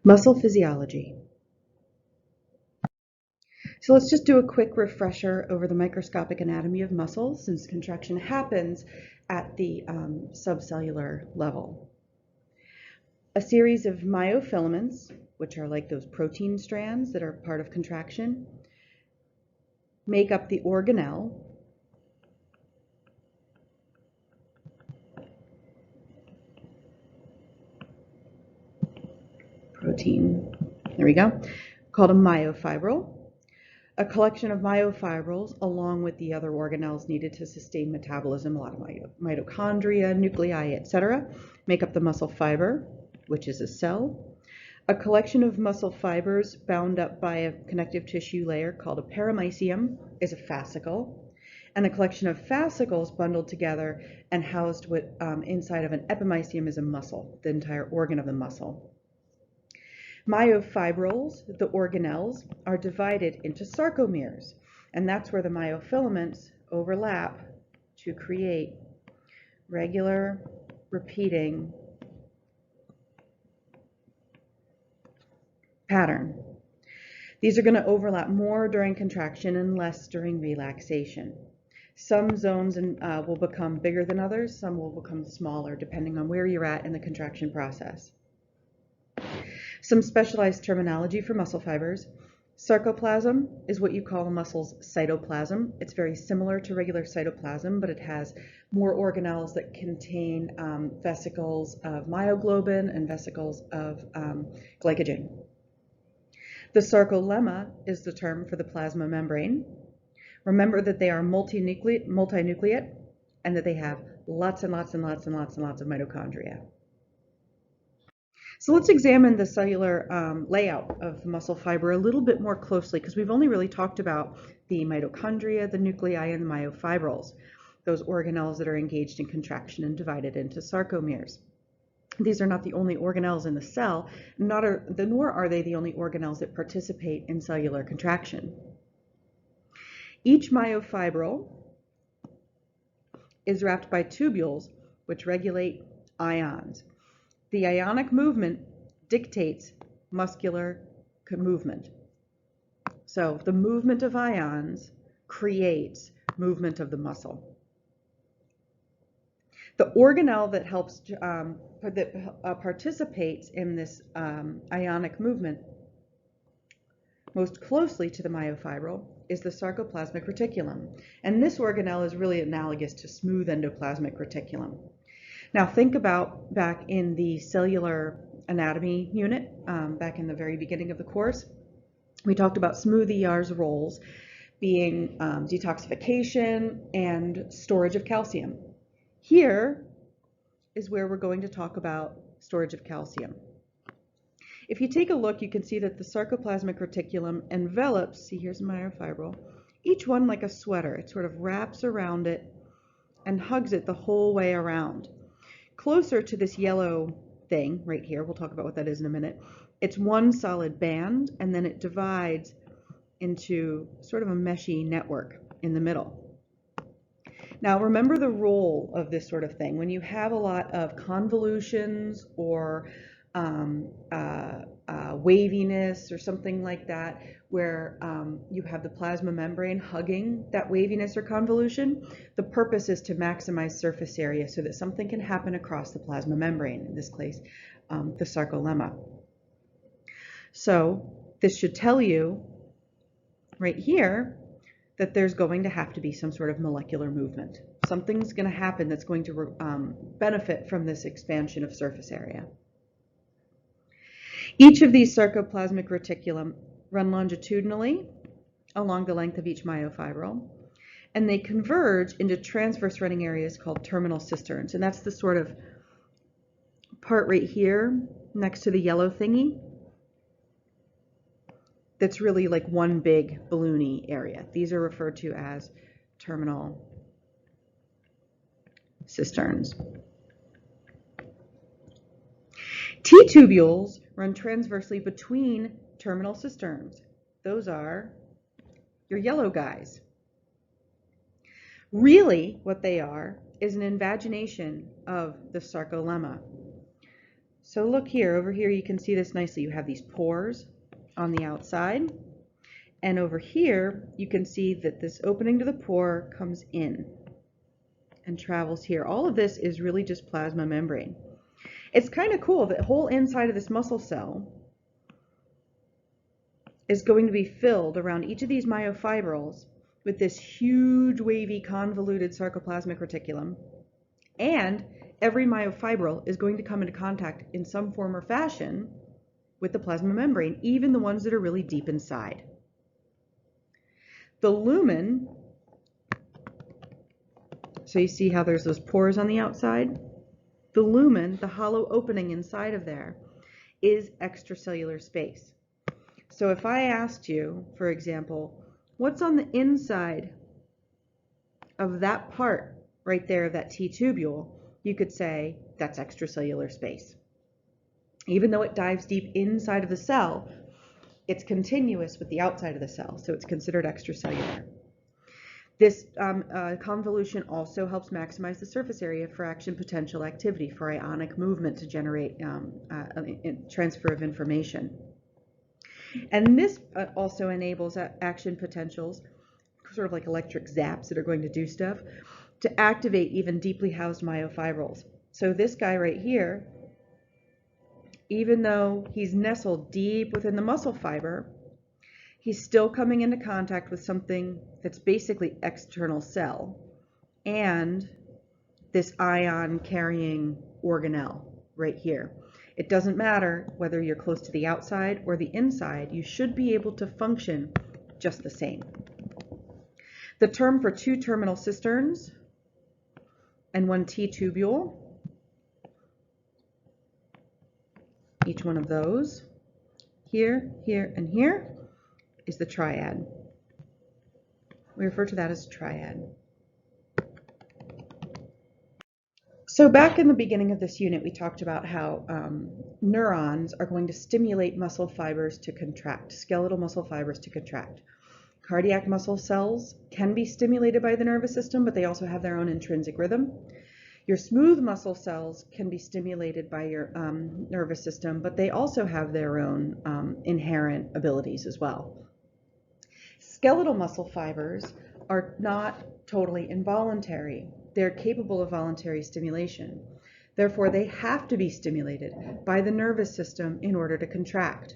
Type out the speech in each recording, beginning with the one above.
Muscle physiology. So let's just do a quick refresher over the microscopic anatomy of muscles, since contraction happens at the subcellular level. A series of myofilaments, which are like those protein strands that are part of contraction, make up the organelle. Protein, there we go, called a myofibril. A collection of myofibrils, along with the other organelles needed to sustain metabolism, a lot of mitochondria, nuclei, etc., make up the muscle fiber, which is a cell. A collection of muscle fibers bound up by a connective tissue layer called a paramycium is a fascicle. And a collection of fascicles bundled together and housed inside of an epimycium is a muscle, the entire organ of the muscle. Myofibrils, the organelles, are divided into sarcomeres, and that's where the myofilaments overlap to create regular, repeating pattern. These are going to overlap more during contraction and less during relaxation. Some zones will become bigger than others, some will become smaller depending on where you're at in the contraction process. Some specialized terminology for muscle fibers. Sarcoplasm is what you call a muscle's cytoplasm. It's very similar to regular cytoplasm, but it has more organelles that contain vesicles of myoglobin and vesicles of glycogen. The sarcolemma is the term for the plasma membrane. Remember that they are multinucleate and that they have lots and lots and lots and lots and lots of mitochondria. So let's examine the cellular layout of the muscle fiber a little bit more closely, because we've only really talked about the mitochondria, the nuclei, and the myofibrils, those organelles that are engaged in contraction and divided into sarcomeres. These are not the only organelles in the cell, nor are they the only organelles that participate in cellular contraction. Each myofibril is wrapped by tubules which regulate ions. The ionic movement dictates muscular movement. So the movement of ions creates movement of the muscle. The organelle that helps participates in this ionic movement most closely to the myofibril is the sarcoplasmic reticulum. And this organelle is really analogous to smooth endoplasmic reticulum. Now think about back in the cellular anatomy unit, back in the very beginning of the course, we talked about smooth ER's roles being detoxification and storage of calcium. Here is where we're going to talk about storage of calcium. If you take a look, you can see that the sarcoplasmic reticulum envelops, see here's myofibril, each one like a sweater. It sort of wraps around it and hugs it the whole way around. Closer to this yellow thing right here, we'll talk about what that is in a minute, it's one solid band, and then it divides into sort of a meshy network in the middle. Now remember the role of this sort of thing. When you have a lot of convolutions or waviness or something like that, where you have the plasma membrane hugging that waviness or convolution, the purpose is to maximize surface area so that something can happen across the plasma membrane, in this case, the sarcolemma. So this should tell you right here that there's going to have to be some sort of molecular movement. Something's going to happen that's going to benefit from this expansion of surface area. Each of these sarcoplasmic reticulum run longitudinally along the length of each myofibril, and they converge into transverse running areas called terminal cisterns. And that's the sort of part right here next to the yellow thingy that's really like one big balloony area. These are referred to as terminal cisterns. T-tubules run transversely between terminal cisterns. Those are your yellow guys. Really, what they are is an invagination of the sarcolemma. So look here, over here you can see this nicely. You have these pores on the outside, and over here you can see that this opening to the pore comes in and travels here. All of this is really just plasma membrane. It's kind of cool that the whole inside of this muscle cell is going to be filled around each of these myofibrils with this huge wavy convoluted sarcoplasmic reticulum, and every myofibril is going to come into contact in some form or fashion with the plasma membrane, even the ones that are really deep inside. The lumen, so you see how there's those pores on the outside? The lumen, the hollow opening inside of there, is extracellular space. So if I asked you, for example, what's on the inside of that part right there, that T-tubule, you could say that's extracellular space. Even though it dives deep inside of the cell, it's continuous with the outside of the cell, so it's considered extracellular. This convolution also helps maximize the surface area for action potential activity, for ionic movement to generate transfer of information. And this also enables action potentials, sort of like electric zaps that are going to do stuff, to activate even deeply housed myofibrils. So this guy right here, even though he's nestled deep within the muscle fiber, he's still coming into contact with something that's basically external cell and this ion carrying organelle right here. It doesn't matter whether you're close to the outside or the inside, you should be able to function just the same. The term for two terminal cisterns and one T-tubule, each one of those, here, here, and here, is the triad. We refer to that as triad. So back in the beginning of this unit, we talked about how neurons are going to stimulate muscle fibers to contract, skeletal muscle fibers to contract. Cardiac muscle cells can be stimulated by the nervous system, but they also have their own intrinsic rhythm. Your smooth muscle cells can be stimulated by your nervous system, but they also have their own inherent abilities as well. Skeletal muscle fibers are not totally involuntary. They're capable of voluntary stimulation. Therefore, they have to be stimulated by the nervous system in order to contract.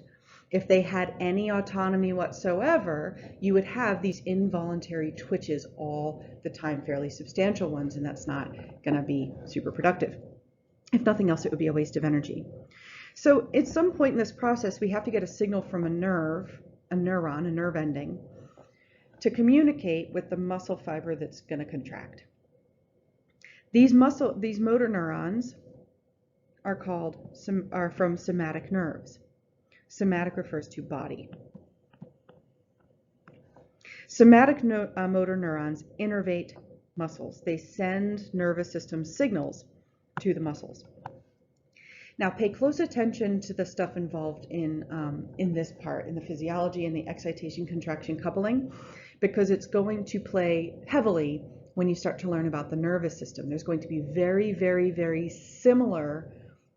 If they had any autonomy whatsoever, you would have these involuntary twitches all the time, fairly substantial ones, and that's not going to be super productive. If nothing else, it would be a waste of energy. So at some point in this process, we have to get a signal from a nerve, a neuron, a nerve ending, to communicate with the muscle fiber that's going to contract. These motor neurons are from somatic nerves. Somatic refers to body. Somatic motor neurons innervate muscles. They send nervous system signals to the muscles. Now pay close attention to the stuff involved in this part, in the physiology and the excitation-contraction coupling, because it's going to play heavily when you start to learn about the nervous system. There's going to be very, very, very similar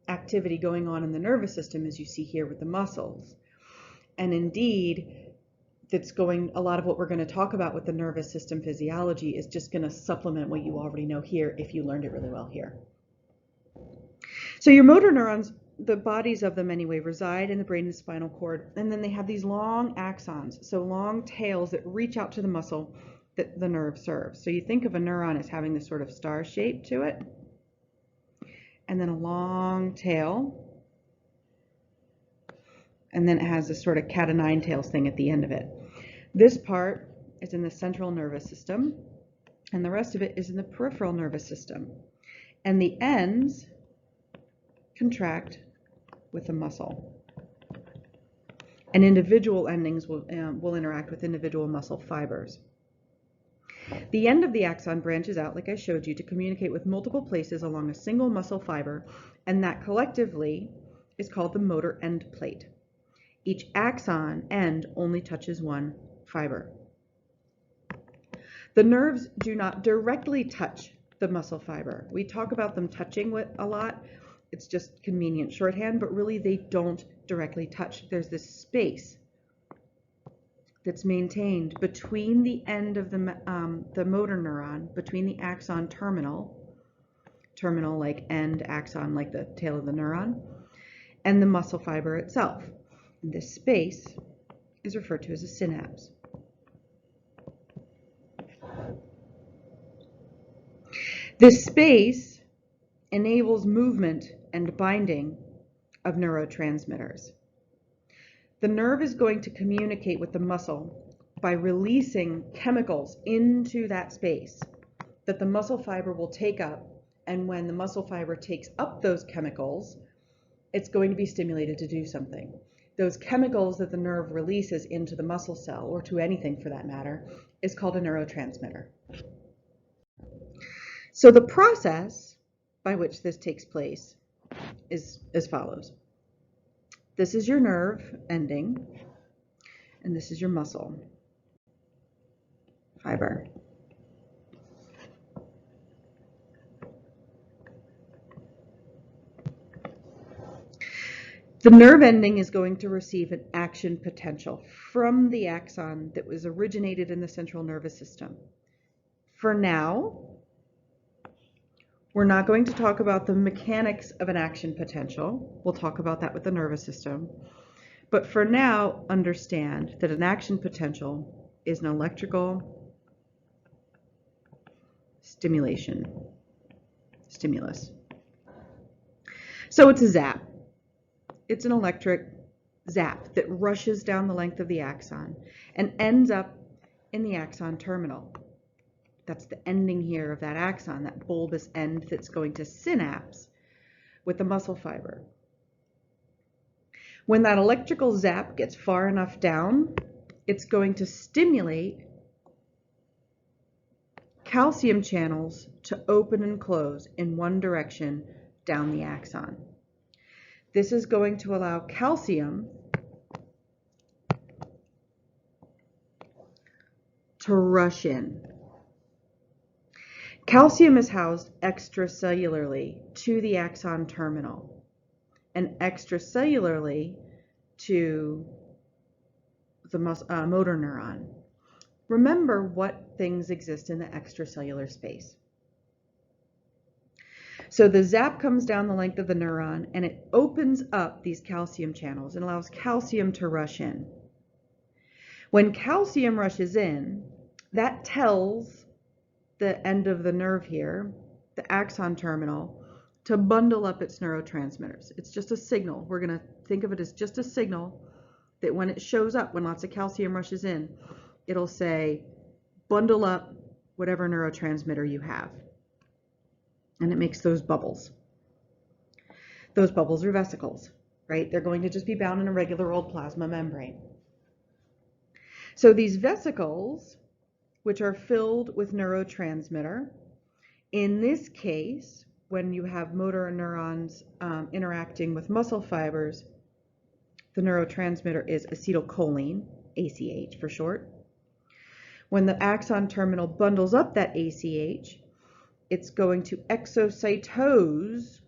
activity going on in the nervous system as you see here with the muscles. And indeed, a lot of what we're going to talk about with the nervous system physiology is just going to supplement what you already know here if you learned it really well here. So your motor neurons, the bodies of them anyway, reside in the brain and spinal cord, and then they have these long axons, so long tails that reach out to the muscle that the nerve serves. So you think of a neuron as having this sort of star shape to it, and then a long tail, and then it has this sort of cat o' nine tails thing at the end of it. This part is in the central nervous system, and the rest of it is in the peripheral nervous system. And the ends contract with the muscle. And individual endings will interact with individual muscle fibers. The end of the axon branches out, like I showed you, to communicate with multiple places along a single muscle fiber, and that collectively is called the motor end plate. Each axon end only touches one fiber. The nerves do not directly touch the muscle fiber. We talk about them touching a lot, It's just convenient shorthand, but really they don't directly touch. There's this space that's maintained between the end of the motor neuron, between the axon terminal like end, axon like the tail of the neuron, and the muscle fiber itself. And this space is referred to as a synapse. This space enables movement and binding of neurotransmitters. The nerve is going to communicate with the muscle by releasing chemicals into that space that the muscle fiber will take up, and when the muscle fiber takes up those chemicals, it's going to be stimulated to do something. Those chemicals that the nerve releases into the muscle cell, or to anything for that matter, is called a neurotransmitter. So the process by which this takes place is as follows. This is your nerve ending, and this is your muscle fiber. The nerve ending is going to receive an action potential from the axon that was originated in the central nervous system. For now, we're not going to talk about the mechanics of an action potential. We'll talk about that with the nervous system. But for now, understand that an action potential is an electrical stimulus. So it's a zap. It's an electric zap that rushes down the length of the axon and ends up in the axon terminal. That's the ending here of that axon, that bulbous end that's going to synapse with the muscle fiber. When that electrical zap gets far enough down, it's going to stimulate calcium channels to open and close in one direction down the axon. This is going to allow calcium to rush in. Calcium is housed extracellularly to the axon terminal and extracellularly to the motor neuron. Remember what things exist in the extracellular space. So the zap comes down the length of the neuron and it opens up these calcium channels and allows calcium to rush in. When calcium rushes in, that tells the end of the nerve here, the axon terminal, to bundle up its neurotransmitters. It's just a signal. We're going to think of it as just a signal that when it shows up, when lots of calcium rushes in, it'll say, bundle up whatever neurotransmitter you have. And it makes those bubbles. Those bubbles are vesicles, right? They're going to just be bound in a regular old plasma membrane. So these vesicles, which are filled with neurotransmitter, in this case, when you have motor neurons interacting with muscle fibers, the neurotransmitter is acetylcholine, ACH for short. When the axon terminal bundles up that ACH, it's going to exocytose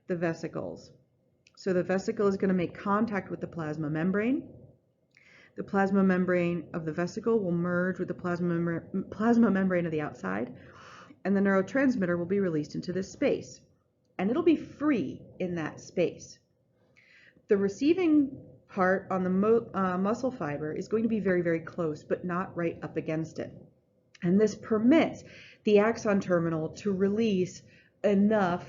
the vesicles. So the vesicle is going to make contact with the plasma membrane. The plasma membrane of the vesicle will merge with the plasma membrane of the outside, and the neurotransmitter will be released into this space. And it'll be free in that space. The receiving part on the muscle fiber is going to be very, very close, but not right up against it. And this permits the axon terminal to release enough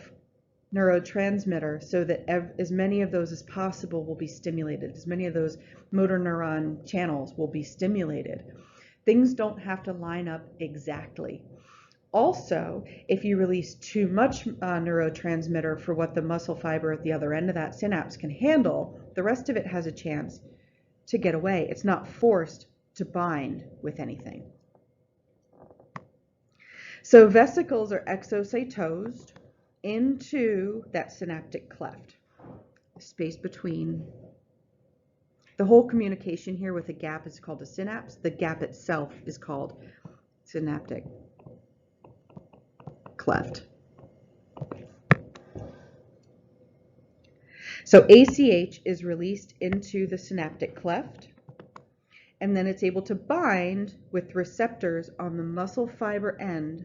neurotransmitter so that as many of those as possible will be stimulated, as many of those motor neuron channels will be stimulated. Things don't have to line up exactly. Also, if you release too much neurotransmitter for what the muscle fiber at the other end of that synapse can handle, the rest of it has a chance to get away. It's not forced to bind with anything. So vesicles are exocytosed into that synaptic cleft, space between. The whole communication here with a gap is called a synapse. The gap itself is called synaptic cleft. So ACH is released into the synaptic cleft, and then it's able to bind with receptors on the muscle fiber end,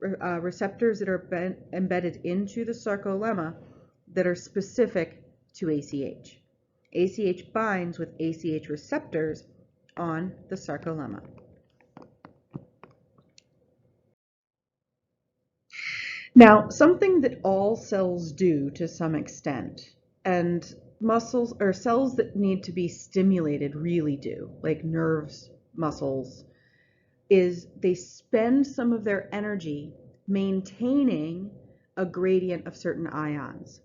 receptors that are embedded into the sarcolemma that are specific to ACH. ACH binds with ACH receptors on the sarcolemma. Now, something that all cells do to some extent, and muscles or cells that need to be stimulated really do, like nerves, muscles, is they spend some of their energy maintaining a gradient of certain ions.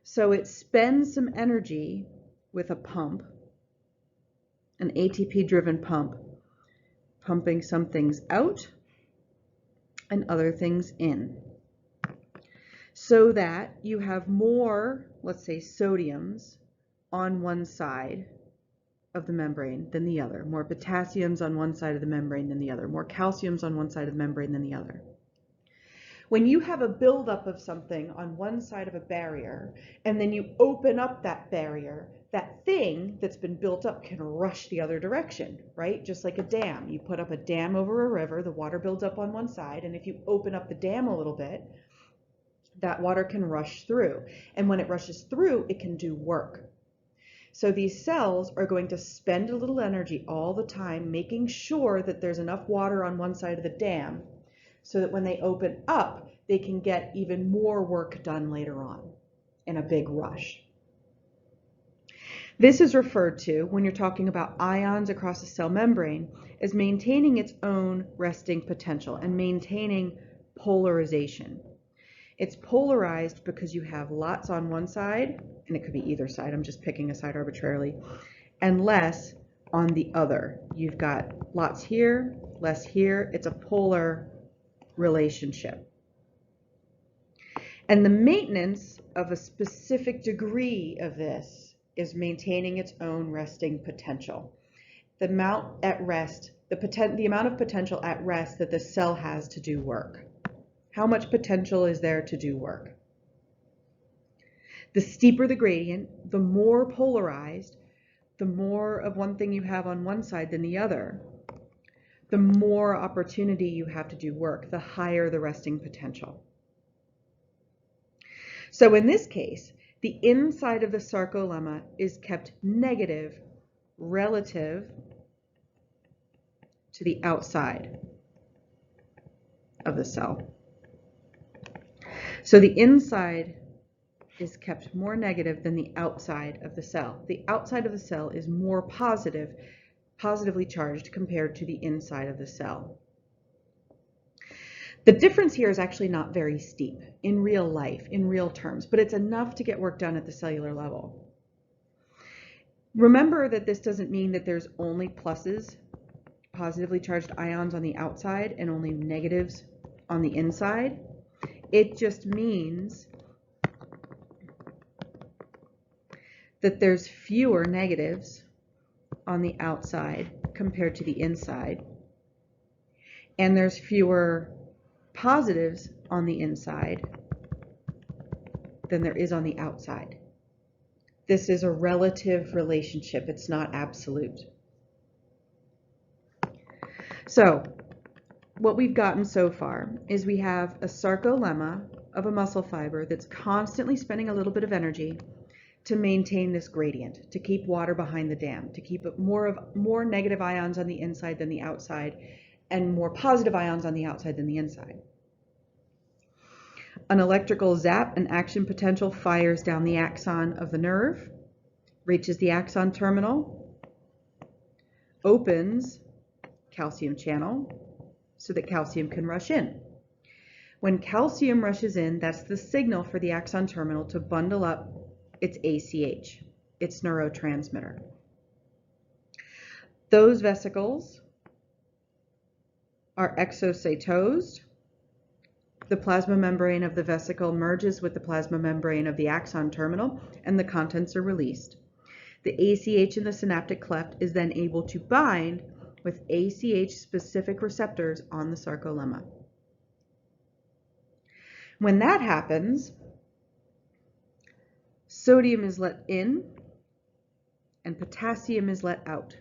So it spends some energy with a pump, an ATP-driven pump, pumping some things out and other things in, so that you have more, let's say, sodiums on one side of the membrane than the other, more potassiums on one side of the membrane than the other, more calciums on one side of the membrane than the other. When you have a buildup of something on one side of a barrier, and then you open up that barrier, that thing that's been built up can rush the other direction, right? Just like a dam. You put up a dam over a river, the water builds up on one side, and if you open up the dam a little bit, that water can rush through. And when it rushes through, it can do work. So these cells are going to spend a little energy all the time making sure that there's enough water on one side of the dam so that when they open up, they can get even more work done later on in a big rush. This is referred to, when you're talking about ions across a cell membrane, as maintaining its own resting potential and maintaining polarization. It's polarized because you have lots on one side, and it could be either side, I'm just picking a side arbitrarily, and less on the other. You've got lots here, less here. It's a polar relationship. And the maintenance of a specific degree of this is maintaining its own resting potential. The amount at rest, the amount of potential at rest that the cell has to do work. How much potential is there to do work? The steeper the gradient, the more polarized, the more of one thing you have on one side than the other, the more opportunity you have to do work, the higher the resting potential. So in this case, the inside of the sarcolemma is kept negative relative to the outside of the cell. So the inside is kept more negative than the outside of the cell. The outside of the cell is more positively charged compared to the inside of the cell. The difference here is actually not very steep in real life, in real terms, but it's enough to get work done at the cellular level. Remember that this doesn't mean that there's only pluses, positively charged ions on the outside, and only negatives on the inside. It just means that there's fewer negatives on the outside compared to the inside, and there's fewer positives on the inside than there is on the outside. This is a relative relationship. It's not absolute. So what we've gotten so far is we have a sarcolemma of a muscle fiber that's constantly spending a little bit of energy to maintain this gradient, to keep water behind the dam, to keep more negative ions on the inside than the outside, and more positive ions on the outside than the inside. An electrical zap, an action potential, fires down the axon of the nerve, reaches the axon terminal, opens calcium channel so that calcium can rush in. When calcium rushes in, that's the signal for the axon terminal to bundle up its ACH, its neurotransmitter. Those vesicles are exocytosed. The plasma membrane of the vesicle merges with the plasma membrane of the axon terminal, and the contents are released. The ACH in the synaptic cleft is then able to bind with ACH-specific receptors on the sarcolemma. When that happens, Sodium is let in and potassium is let out.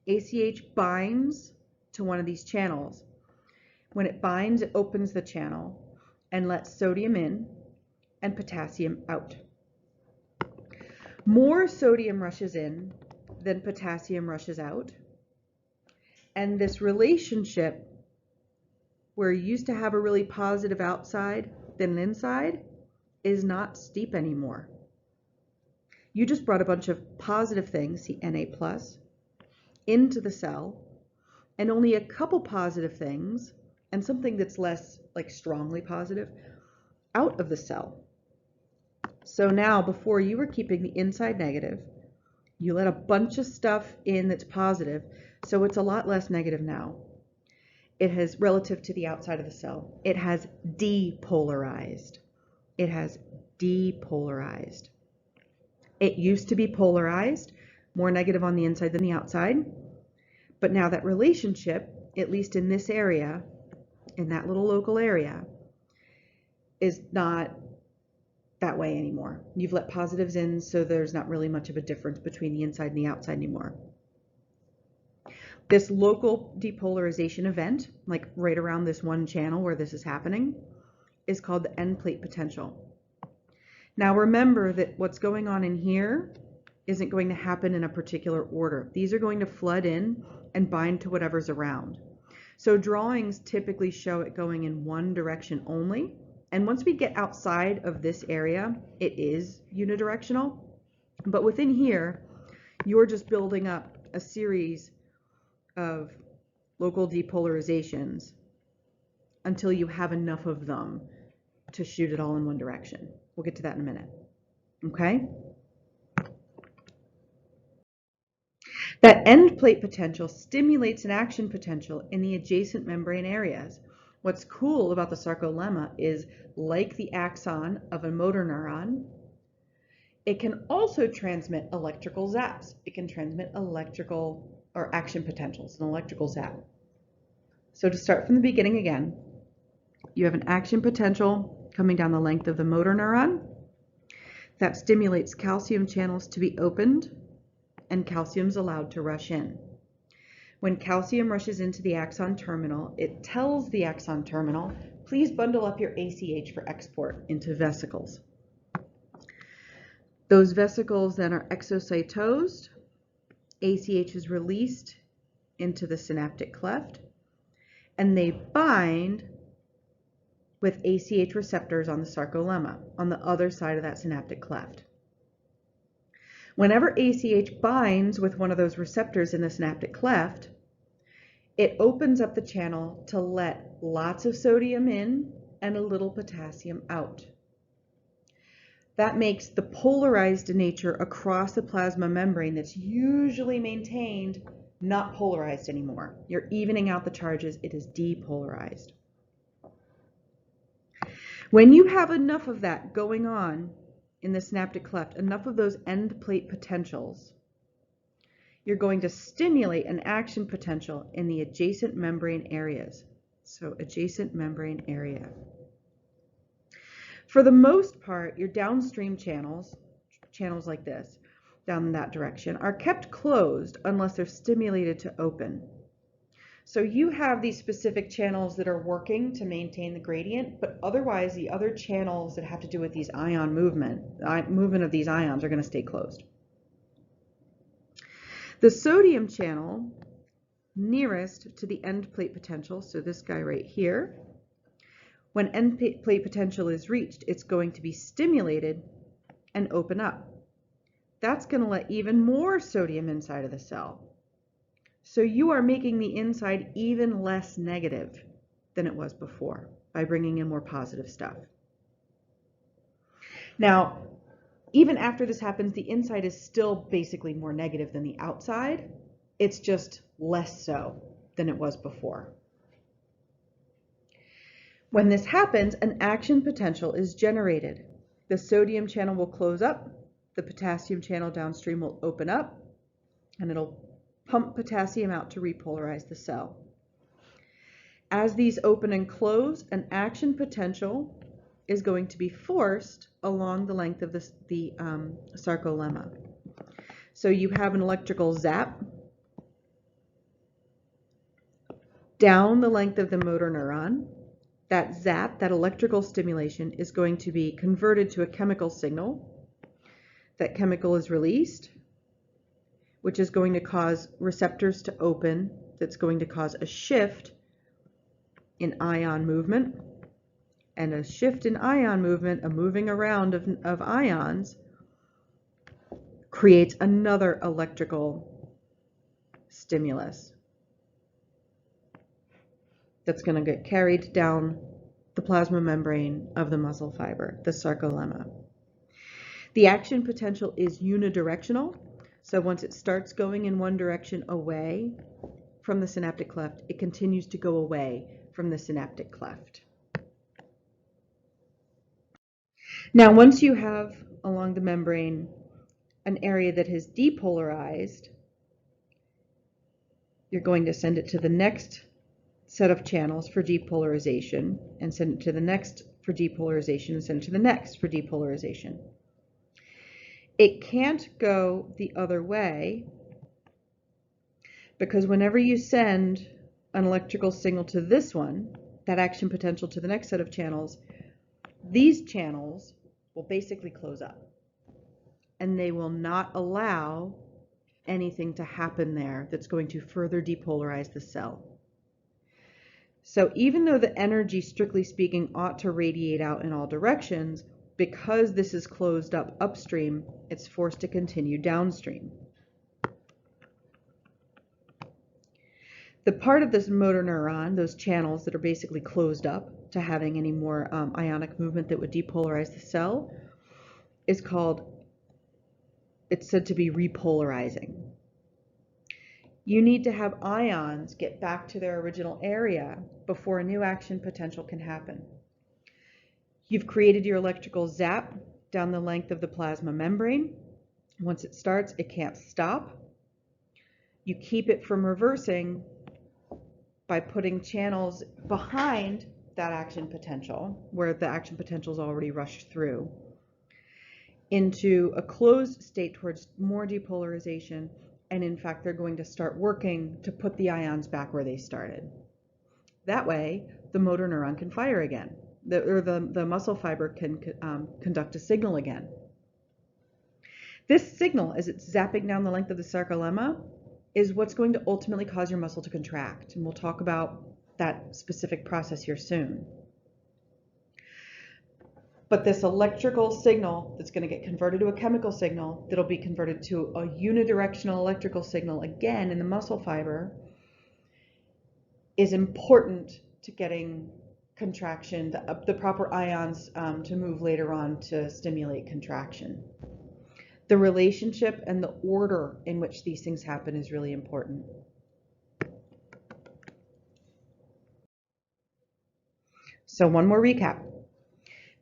ACH binds to one of these channels. When it binds, it opens the channel and lets sodium in and potassium out. More sodium rushes in than potassium rushes out. And this relationship, where you used to have a really positive outside than an inside, is not steep anymore. You just brought a bunch of positive things, see Na+, into the cell, and only a couple positive things, and something that's less like strongly positive, out of the cell. So now, before you were keeping the inside negative, you let a bunch of stuff in that's positive, so it's a lot less negative now. It has, relative to the outside of the cell, it has depolarized. It has depolarized. It used to be polarized, more negative on the inside than the outside, but now that relationship, at least in this area, in that little local area, is not that way anymore. You've let positives in, so there's not really much of a difference between the inside and the outside anymore. This local depolarization event, like right around this one channel where this is happening, is called the end plate potential. Now remember that what's going on in here isn't going to happen in a particular order. These are going to flood in and bind to whatever's around. So drawings typically show it going in one direction only. And once we get outside of this area, it is unidirectional. But within here, you're just building up a series of local depolarizations until you have enough of them to shoot it all in one direction. We'll get to that in a minute. Okay? That end plate potential stimulates an action potential in the adjacent membrane areas. What's cool about the sarcolemma is, like the axon of a motor neuron, it can also transmit electrical zaps. It can transmit electrical or action potentials, an electrical zap. So to start from the beginning again, you have an action potential coming down the length of the motor neuron that stimulates calcium channels to be opened and calcium's allowed to rush in. When calcium rushes into the axon terminal, it tells the axon terminal, please bundle up your ACH for export into vesicles. Those vesicles then are exocytosed. ACH is released into the synaptic cleft, and they bind with ACH receptors on the sarcolemma, on the other side of that synaptic cleft. Whenever ACH binds with one of those receptors in the synaptic cleft, it opens up the channel to let lots of sodium in and a little potassium out. That makes the polarized nature across the plasma membrane that's usually maintained not polarized anymore. You're evening out the charges. It is depolarized. When you have enough of that going on in the synaptic cleft, enough of those end plate potentials, you're going to stimulate an action potential in the adjacent membrane areas. So adjacent membrane area. For the most part, your downstream channels like this, down in that direction, are kept closed unless they're stimulated to open. So you have these specific channels that are working to maintain the gradient, but otherwise the other channels that have to do with these ion movement of these ions are going to stay closed. The sodium channel nearest to the end plate potential, so this guy right here, when end plate potential is reached, it's going to be stimulated and open up. That's going to let even more sodium inside of the cell. So you are making the inside even less negative than it was before by bringing in more positive stuff. Now, even after this happens, the inside is still basically more negative than the outside. It's just less so than it was before. When this happens, an action potential is generated. The sodium channel will close up, the potassium channel downstream will open up, and it'll pump potassium out to repolarize the cell. As these open and close, an action potential is going to be forced along the length of the sarcolemma. So you have an electrical zap down the length of the motor neuron. That zap, that electrical stimulation, is going to be converted to a chemical signal. That chemical is released, which is going to cause receptors to open. That's going to cause a shift in ion movement. And a shift in ion movement, a moving around of ions, creates another electrical stimulus that's going to get carried down the plasma membrane of the muscle fiber, the sarcolemma. The action potential is unidirectional, so once it starts going in one direction away from the synaptic cleft, it continues to go away from the synaptic cleft. Now, once you have along the membrane an area that has depolarized, you're going to send it to the next set of channels for depolarization, and send it to the next for depolarization, and send it to the next for depolarization. It can't go the other way, because whenever you send an electrical signal to this one, that action potential to the next set of channels, these channels will basically close up, and they will not allow anything to happen there that's going to further depolarize the cell. So even though the energy, strictly speaking, ought to radiate out in all directions, because this is closed up upstream, it's forced to continue downstream. The part of this motor neuron, those channels that are basically closed up to having any more ionic movement that would depolarize the cell, is called, it's said to be repolarizing. You need to have ions get back to their original area before a new action potential can happen. You've created your electrical zap down the length of the plasma membrane. Once it starts, it can't stop. You keep it from reversing by putting channels behind that action potential, where the action potential is already rushed through, into a closed state towards more depolarization. And in fact, they're going to start working to put the ions back where they started. That way, the motor neuron can fire again, the muscle fiber can conduct a signal again. This signal, as it's zapping down the length of the sarcolemma, is what's going to ultimately cause your muscle to contract. And we'll talk about that specific process here soon. But this electrical signal that's going to get converted to a chemical signal that'll be converted to a unidirectional electrical signal again in the muscle fiber is important to getting contraction, the proper ions to move later on to stimulate contraction. The relationship and the order in which these things happen is really important. So one more recap.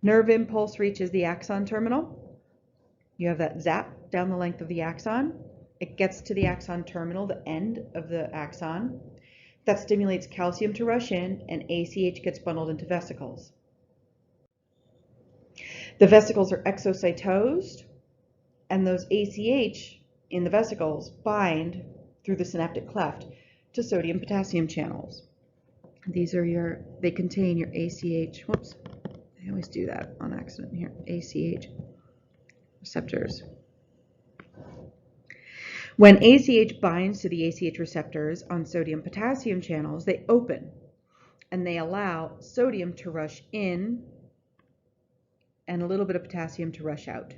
Nerve impulse reaches the axon terminal. You have that zap down the length of the axon. It gets to the axon terminal, the end of the axon. That stimulates calcium to rush in, and ACH gets bundled into vesicles. The vesicles are exocytosed, and those ACH in the vesicles bind through the synaptic cleft to sodium-potassium channels. These are they contain your ACH, whoops, I always do that on accident here, ACH receptors. When ACH binds to the ACH receptors on sodium-potassium channels, they open and they allow sodium to rush in and a little bit of potassium to rush out.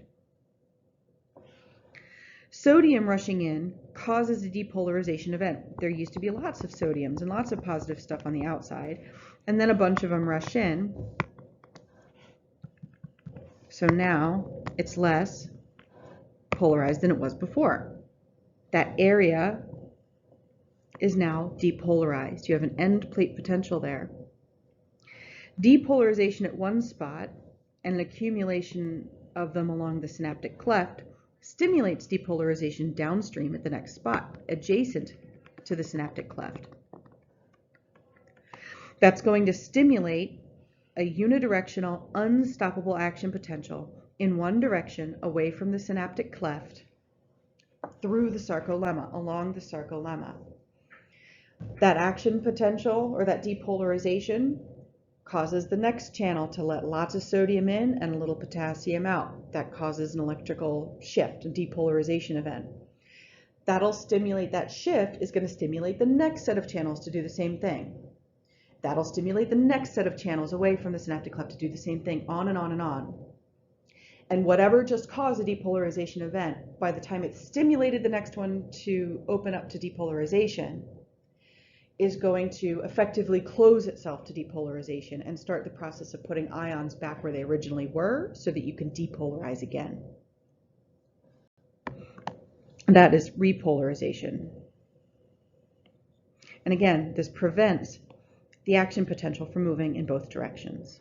Sodium rushing in causes a depolarization event. There used to be lots of sodiums and lots of positive stuff on the outside, and then a bunch of them rush in. So now it's less polarized than it was before. That area is now depolarized. You have an end plate potential there. Depolarization at one spot and an accumulation of them along the synaptic cleft stimulates depolarization downstream at the next spot, adjacent to the synaptic cleft. That's going to stimulate a unidirectional, unstoppable action potential in one direction away from the synaptic cleft through the sarcolemma, along the sarcolemma. That action potential or that depolarization causes the next channel to let lots of sodium in and a little potassium out. That causes an electrical shift, a depolarization event. That shift is going to stimulate the next set of channels to do the same thing. That'll stimulate the next set of channels away from the synaptic cleft to do the same thing, on and on and on. And whatever just caused a depolarization event, by the time it's stimulated the next one to open up to depolarization, is going to effectively close itself to depolarization and start the process of putting ions back where they originally were so that you can depolarize again. That is repolarization. And again, this prevents the action potential from moving in both directions.